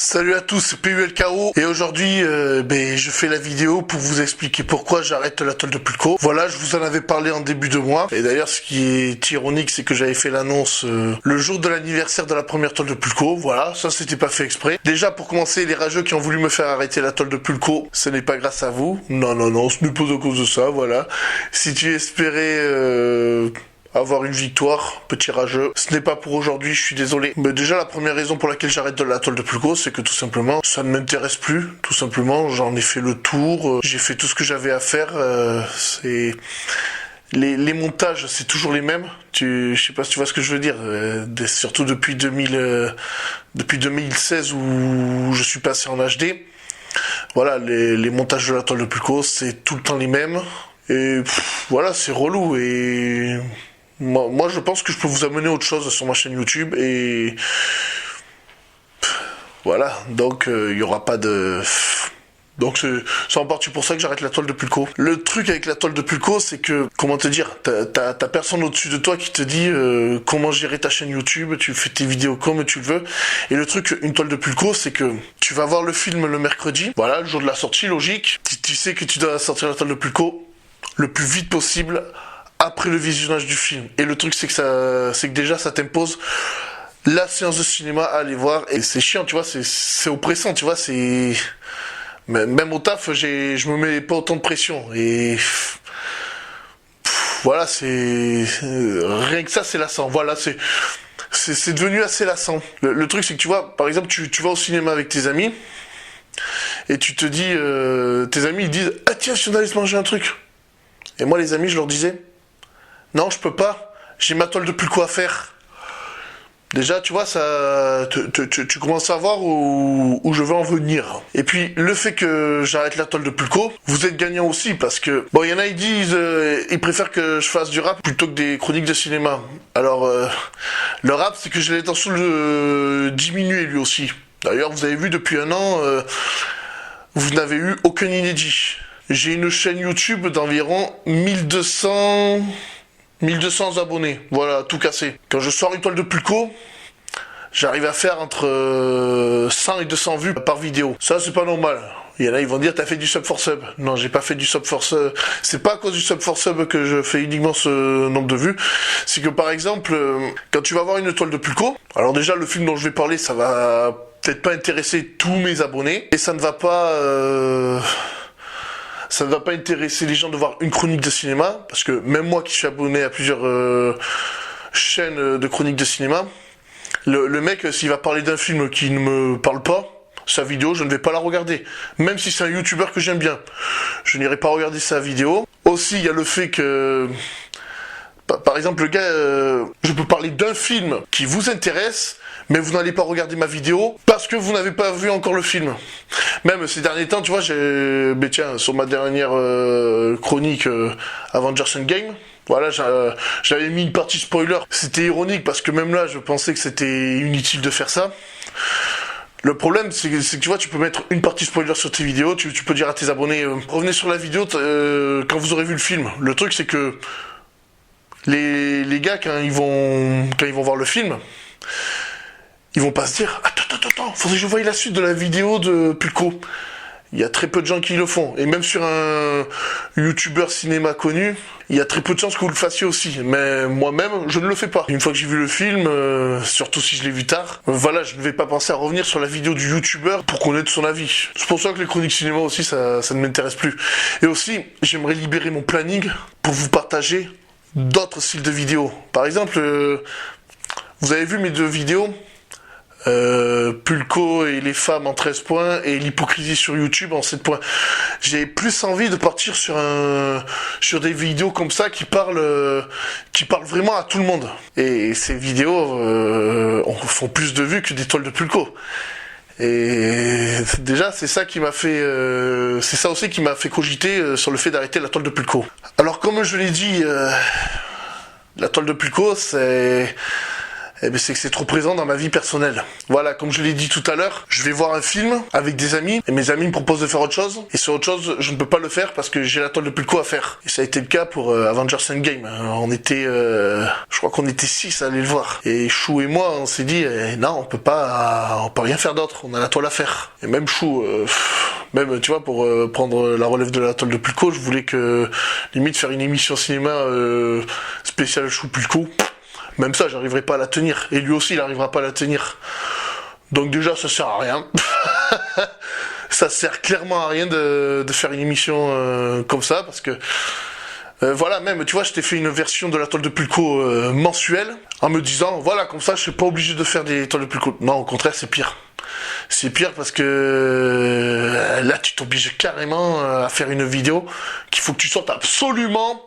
Salut à tous, c'est PULKO et aujourd'hui je fais la vidéo pour vous expliquer pourquoi j'arrête la toile de Pulco. Voilà, je vous en avais parlé en début de mois et d'ailleurs ce qui est ironique c'est que j'avais fait l'annonce le jour de l'anniversaire de la première toile de Pulco. Voilà, ça c'était pas fait exprès. Déjà pour commencer, les rageux qui ont voulu me faire arrêter la toile de Pulco, ce n'est pas grâce à vous. Non, ce n'est pas à cause de ça, voilà. Si tu espérais avoir une victoire, petit rageux. Ce n'est pas pour aujourd'hui, je suis désolé. Mais déjà, la première raison pour laquelle j'arrête de la toile de Pulco, c'est que tout simplement, ça ne m'intéresse plus. Tout simplement, j'en ai fait le tour, j'ai fait tout ce que j'avais à faire. C'est... Les montages, c'est toujours les mêmes. Je sais pas si tu vois ce que je veux dire. Surtout depuis 2016 où je suis passé en HD. Voilà, les montages de la toile de Pulco, c'est tout le temps les mêmes. Et voilà, c'est relou et... Moi, je pense que je peux vous amener autre chose sur ma chaîne YouTube et voilà, donc il y aura pas de... Donc c'est en partie pour ça que j'arrête la toile de Pulco. Le truc avec la toile de Pulco, c'est que, comment te dire, t'as personne au-dessus de toi qui te dit comment gérer ta chaîne YouTube, tu fais tes vidéos comme tu le veux. Et le truc, une toile de Pulco, c'est que tu vas voir le film le mercredi, voilà, le jour de la sortie, logique. Tu sais que tu dois sortir la toile de Pulco le plus vite possible après le visionnage du film. Et le truc c'est que déjà ça t'impose la séance de cinéma à aller voir et c'est chiant, tu vois, c'est oppressant, tu vois, c'est même au taf, je me mets pas autant de pression et voilà, c'est rien que ça c'est lassant. Voilà, c'est devenu assez lassant. Le truc c'est que tu vois, par exemple, tu vas au cinéma avec tes amis et tu te dis tes amis ils disent "Ah tiens, si on allait se manger un truc." Et moi les amis, je leur disais "Non, je peux pas, j'ai ma toile de Pulco à faire." Déjà, tu vois, ça, tu commences à voir où je veux en venir. Et puis, le fait que j'arrête la toile de Pulco, vous êtes gagnant aussi, parce que, bon, il y en a, ils disent, ils préfèrent que je fasse du rap plutôt que des chroniques de cinéma. Alors, le rap, c'est que j'ai l'intention de le diminuer lui aussi. D'ailleurs, vous avez vu, depuis un an, vous n'avez eu aucun inédit. J'ai une chaîne YouTube d'environ 1200 abonnés, voilà, tout cassé. Quand je sors une toile de Pulco, j'arrive à faire entre 100 et 200 vues par vidéo. Ça, c'est pas normal. Il y en a, ils vont dire, t'as fait du sub for sub. Non, j'ai pas fait du sub for sub. C'est pas à cause du sub for sub que je fais uniquement ce nombre de vues. C'est que, par exemple, quand tu vas voir une toile de Pulco, alors déjà, le film dont je vais parler, ça va peut-être pas intéresser tous mes abonnés, et ça ne va pas intéresser les gens de voir une chronique de cinéma, parce que même moi qui suis abonné à plusieurs chaînes de chroniques de cinéma, le mec, s'il va parler d'un film qui ne me parle pas, sa vidéo, je ne vais pas la regarder. Même si c'est un youtubeur que j'aime bien, je n'irai pas regarder sa vidéo. Aussi, il y a le fait que, par exemple, le gars, je peux parler d'un film qui vous intéresse, mais vous n'allez pas regarder ma vidéo parce que vous n'avez pas vu encore le film. Même ces derniers temps, tu vois, sur ma dernière chronique Avengers Endgame, voilà, j'avais mis une partie spoiler. C'était ironique parce que même là, je pensais que c'était inutile de faire ça. Le problème, c'est que tu vois, tu peux mettre une partie spoiler sur tes vidéos, tu peux dire à tes abonnés, revenez sur la vidéo quand vous aurez vu le film. Le truc, c'est que les gars, quand ils vont voir le film, ils vont pas se dire attends, faudrait que je voie la suite de la vidéo de Pulco. Il y a très peu de gens qui le font. Et même sur un youtubeur cinéma connu, il y a très peu de chances que vous le fassiez aussi. Mais moi-même, je ne le fais pas. Une fois que j'ai vu le film, surtout si je l'ai vu tard, voilà, je ne vais pas penser à revenir sur la vidéo du youtubeur pour connaître son avis. C'est pour ça que les chroniques cinéma aussi, ça ne m'intéresse plus. Et aussi, j'aimerais libérer mon planning pour vous partager d'autres styles de vidéos. Par exemple, vous avez vu mes deux vidéos Pulco et les femmes en 13 points et l'hypocrisie sur YouTube en 7 points. J'ai plus envie de partir sur des vidéos comme ça qui parlent vraiment à tout le monde. Et ces vidéos font plus de vues que des toiles de Pulco. Et déjà, c'est ça aussi qui m'a fait cogiter sur le fait d'arrêter la toile de Pulco. Alors, comme je l'ai dit, la toile de Pulco, Eh ben c'est que c'est trop présent dans ma vie personnelle. Voilà, comme je l'ai dit tout à l'heure, je vais voir un film avec des amis, et mes amis me proposent de faire autre chose, et sur autre chose, je ne peux pas le faire parce que j'ai la toile de Pulco à faire. Et ça a été le cas pour Avengers Endgame. On était, je crois qu'on était 6 à aller le voir. Et Chou et moi, on s'est dit, non, on peut rien faire d'autre, on a la toile à faire. Et même Chou, même, tu vois, pour prendre la relève de la toile de Pulco, je voulais limite faire une émission cinéma spéciale Chou Pulco. Même ça, j'arriverai pas à la tenir. Et lui aussi, il arrivera pas à la tenir. Donc déjà, ça sert à rien. Ça sert clairement à rien de faire une émission comme ça, parce que voilà, même, tu vois, je t'ai fait une version de la toile de Pulco mensuelle, en me disant, voilà, comme ça, je suis pas obligé de faire des toiles de Pulco. Non, au contraire, c'est pire. C'est pire parce que là, tu t'obliges carrément à faire une vidéo qu'il faut que tu sortes absolument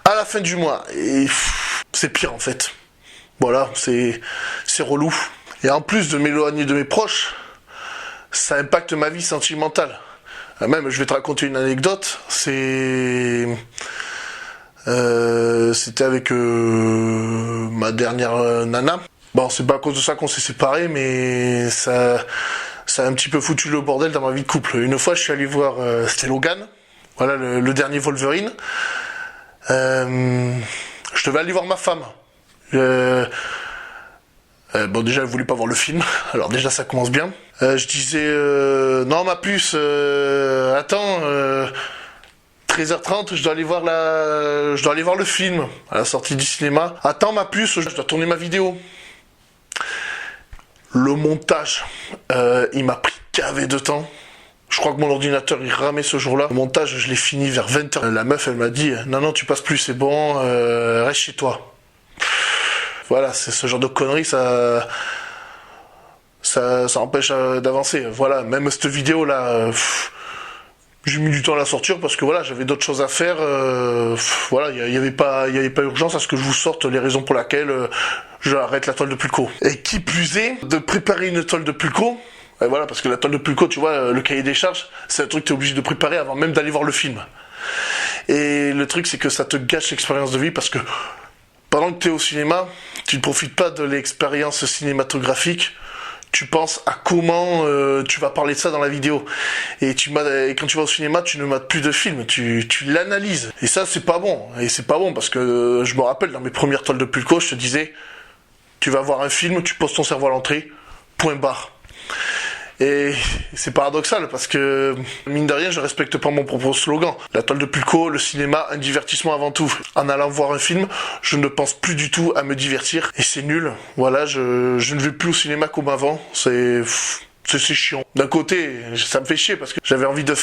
à la fin du mois. Et c'est pire, en fait. Voilà, c'est relou. Et en plus de m'éloigner de mes proches, ça impacte ma vie sentimentale. Même, je vais te raconter une anecdote. C'était avec ma dernière nana. Bon, c'est pas à cause de ça qu'on s'est séparés, mais ça a un petit peu foutu le bordel dans ma vie de couple. Une fois, je suis allé voir, c'était Logan, voilà, le dernier Wolverine. Je devais aller voir ma femme. Bon, déjà, elle voulait pas voir le film, alors déjà, ça commence bien. Je disais, non, ma puce, attends, 13h30, je dois aller voir le film, à la sortie du cinéma. Attends, ma puce, je dois tourner ma vidéo. Le montage, il m'a pris gavé de temps. Je crois que mon ordinateur, il ramait ce jour-là. Le montage, je l'ai fini vers 20h. La meuf, elle m'a dit, non, tu passes plus, c'est bon, reste chez toi. Voilà, c'est ce genre de conneries, ça empêche d'avancer. Voilà, même cette vidéo-là, j'ai mis du temps à la sortir parce que voilà, j'avais d'autres choses à faire. Voilà, il y avait pas urgence à ce que je vous sorte les raisons pour lesquelles j'arrête la toile de Pulco. Et qui plus est, de préparer une toile de Pulco. Et voilà, parce que la toile de Pulco, tu vois, le cahier des charges, c'est un truc que tu es obligé de préparer avant même d'aller voir le film. Et le truc, c'est que ça te gâche l'expérience de vie parce que pendant que tu es au cinéma, tu ne profites pas de l'expérience cinématographique. Tu penses à comment tu vas parler de ça dans la vidéo. Et quand tu vas au cinéma, tu ne mates plus de film, tu l'analyses. Et ça, c'est pas bon. Et c'est pas bon parce que je me rappelle, dans mes premières toiles de Pulco, je te disais, tu vas voir un film, tu poses ton cerveau à l'entrée, point barre. Et c'est paradoxal parce que, mine de rien, je respecte pas mon propre slogan. La toile de Pulco, le cinéma, un divertissement avant tout. En allant voir un film, je ne pense plus du tout à me divertir. Et c'est nul. Voilà, je ne vais plus au cinéma comme avant. C'est chiant. D'un côté, ça me fait chier parce que j'avais envie de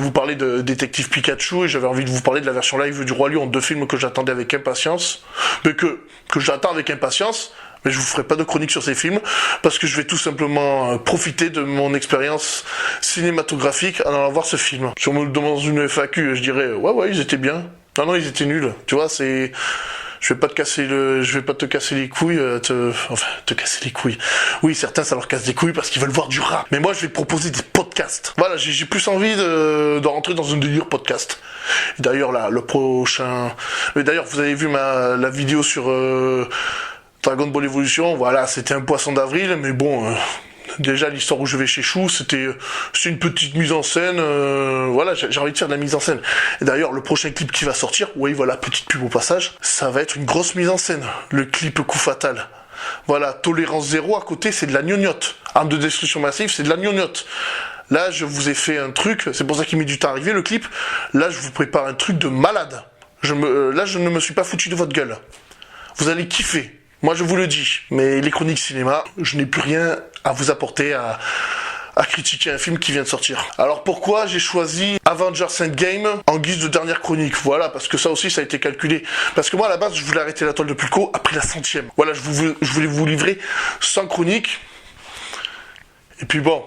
vous parler de Détective Pikachu et j'avais envie de vous parler de la version live du Roi Lion, deux films que j'attendais avec impatience. Mais que j'attends avec impatience. Mais je vous ferai pas de chronique sur ces films parce que je vais tout simplement profiter de mon expérience cinématographique en allant voir ce film. Si on me demande dans une FAQ, je dirais ouais ils étaient bien. Non ils étaient nuls. Tu vois, je vais pas te casser les couilles, te casser les couilles. Oui, certains ça leur casse des couilles parce qu'ils veulent voir du rap. Mais moi je vais te proposer des podcasts. Voilà, j'ai plus envie de rentrer dans un délire podcast. Et d'ailleurs là, le prochain. Mais d'ailleurs, vous avez vu la vidéo sur Dragon Ball Evolution, voilà, c'était un poisson d'avril, mais bon, déjà l'histoire où je vais chez Chou, c'est une petite mise en scène, voilà, j'ai envie de faire de la mise en scène. Et d'ailleurs, le prochain clip qui va sortir, oui, voilà, petite pub au passage, ça va être une grosse mise en scène, le clip Coup Fatal. Voilà, Tolérance Zéro, à côté, c'est de la gnognotte. Arme de destruction massive, c'est de la gnognotte. Là, je vous ai fait un truc, c'est pour ça qu'il met du temps à arriver, le clip. Là, je vous prépare un truc de malade. Là, je ne me suis pas foutu de votre gueule. Vous allez kiffer. Moi, je vous le dis, mais les chroniques cinéma, je n'ai plus rien à vous apporter à critiquer un film qui vient de sortir. Alors pourquoi j'ai choisi Avengers Endgame en guise de dernière chronique? Voilà, parce que ça aussi, ça a été calculé. Parce que moi, à la base, je voulais arrêter la toile de Pulco après la 100e. Voilà, je voulais vous livrer 100 chroniques. Et puis bon,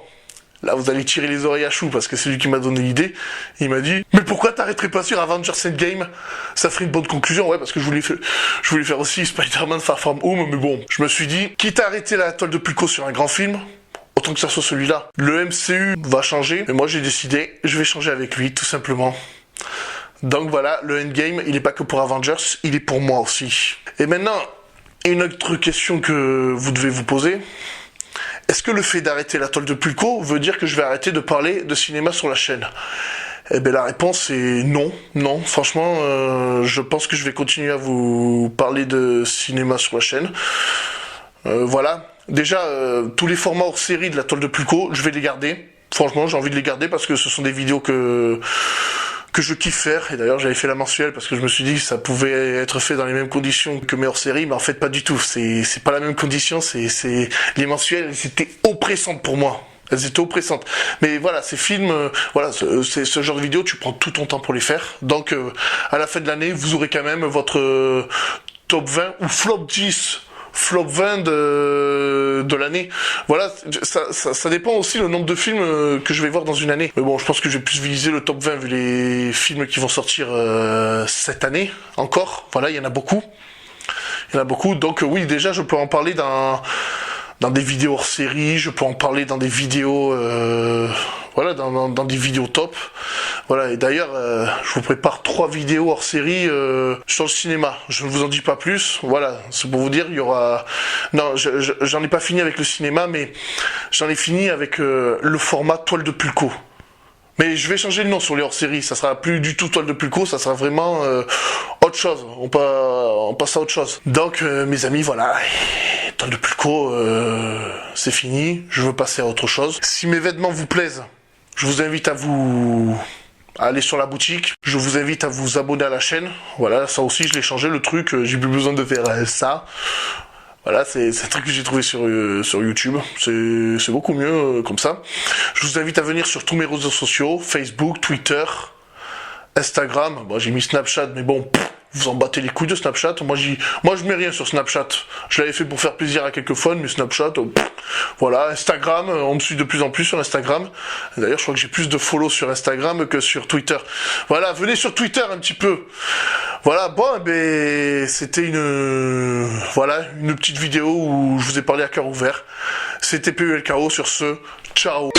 là, vous allez tirer les oreilles à Chou, parce que c'est lui qui m'a donné l'idée. Il m'a dit, mais pourquoi t'arrêterais pas sur Avengers Endgame? Ça ferait une bonne conclusion. Ouais, parce que je voulais faire aussi Spider-Man Far From Home, mais bon. Je me suis dit, quitte à arrêter la toile de Pulco sur un grand film, autant que ça soit celui-là. Le MCU va changer, mais moi j'ai décidé, je vais changer avec lui, tout simplement. Donc voilà, le Endgame, il est pas que pour Avengers, il est pour moi aussi. Et maintenant, Et une autre question que vous devez vous poser, est-ce que le fait d'arrêter la toile de Pulco veut dire que je vais arrêter de parler de cinéma sur la chaîne? Eh bien la réponse est non, non, franchement, je pense que je vais continuer à vous parler de cinéma sur la chaîne. Voilà, déjà, tous les formats hors série de la toile de Pulco, je vais les garder. Franchement, j'ai envie de les garder parce que ce sont des vidéos que je kiffe faire. Et d'ailleurs, j'avais fait la mensuelle parce que je me suis dit que ça pouvait être fait dans les mêmes conditions que mes hors-séries, mais en fait, pas du tout. C'est pas la même condition. Les mensuelles, c'était oppressantes pour moi. Elles étaient oppressantes. Mais voilà, ces films, voilà, c'est ce genre de vidéos, tu prends tout ton temps pour les faire. Donc, à la fin de l'année, vous aurez quand même votre top 20 ou flop 20 de l'année. Voilà, ça dépend aussi le nombre de films que je vais voir dans une année. Mais bon, je pense que je vais plus viser le top 20 vu les films qui vont sortir cette année encore. Voilà, il y en a beaucoup. Donc oui, déjà, je peux en parler dans des vidéos hors série, je peux en parler dans des vidéos voilà, dans des vidéos top. Voilà, et d'ailleurs, je vous prépare 3 vidéos hors série sur le cinéma. Je ne vous en dis pas plus. Voilà, c'est pour vous dire, il y aura... Non, j'en ai pas fini avec le cinéma, mais j'en ai fini avec le format toile de Pulco. Mais je vais changer le nom sur les hors-séries, ça sera plus du tout toile de Pulco, ça sera vraiment autre chose, on passe à autre chose. Donc mes amis, voilà, toile de Pulco, c'est fini, je veux passer à autre chose. Si mes vêtements vous plaisent, je vous invite à aller sur la boutique, je vous invite à vous abonner à la chaîne. Voilà, ça aussi je l'ai changé le truc, j'ai plus besoin de faire ça. Voilà, c'est un truc que j'ai trouvé sur YouTube. C'est beaucoup mieux comme ça. Je vous invite à venir sur tous mes réseaux sociaux, Facebook, Twitter, Instagram. Bon, j'ai mis Snapchat, mais bon, vous en battez les couilles de Snapchat. Moi, je mets rien sur Snapchat. Je l'avais fait pour faire plaisir à quelques fans, mais Snapchat, voilà. Instagram, on me suit de plus en plus sur Instagram. D'ailleurs, je crois que j'ai plus de follow sur Instagram que sur Twitter. Voilà, venez sur Twitter un petit peu. Voilà, bon, ben, c'était une petite vidéo où je vous ai parlé à cœur ouvert. C'était PULKO sur ce. Ciao.